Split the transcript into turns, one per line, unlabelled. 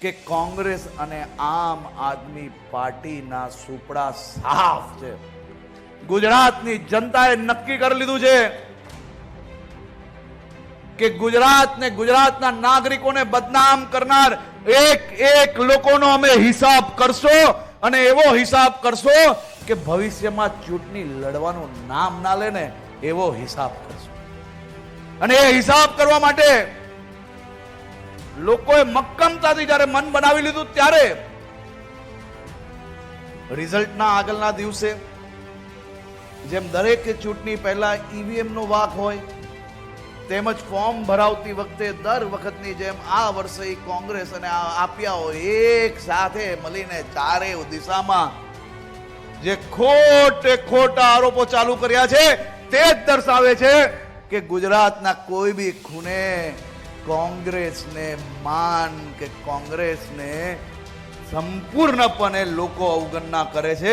કે કોંગ્રેસ અને આમ આદમી પાર્ટીના સુપડા સાફ છે. ગુજરાતની જનતાએ નક્કી કરી લીધું છે કે ગુજરાતને, ગુજરાતના નાગરિકોને બદનામ કરનાર એક લોકોનો અમે હિસાબ કરશો, અને એવો હિસાબ કરશો કે ભવિષ્યમાં ચૂંટણી લડવાનું નામ ના લે ને એવો હિસાબ કરશો. અને એ હિસાબ કરવા માટે લોકોએ મક્કમતાથી જ્યારે મન બનાવી લીધું ત્યારે રિઝલ્ટના આગળના દિવસે જેમ દરેક ચૂંટણી પહેલા ઈવીએમ નો વાક હોય, તેમજ ફોર્મ ભરાવતી વખતે દર વખતની જેમ આ વર્ષે કોંગ્રેસ અને આપિયાઓ એક સાથે મળીને ચારે દિશામાં જે ખોટા આરોપો ચાલુ કર્યા છે તે જ દર્શાવે છે કે ગુજરાતના કોઈ બી ખૂણે કોંગ્રેસને માન કે કોંગ્રેસને સંપૂર્ણપણે લોકો અવગણના કરે છે.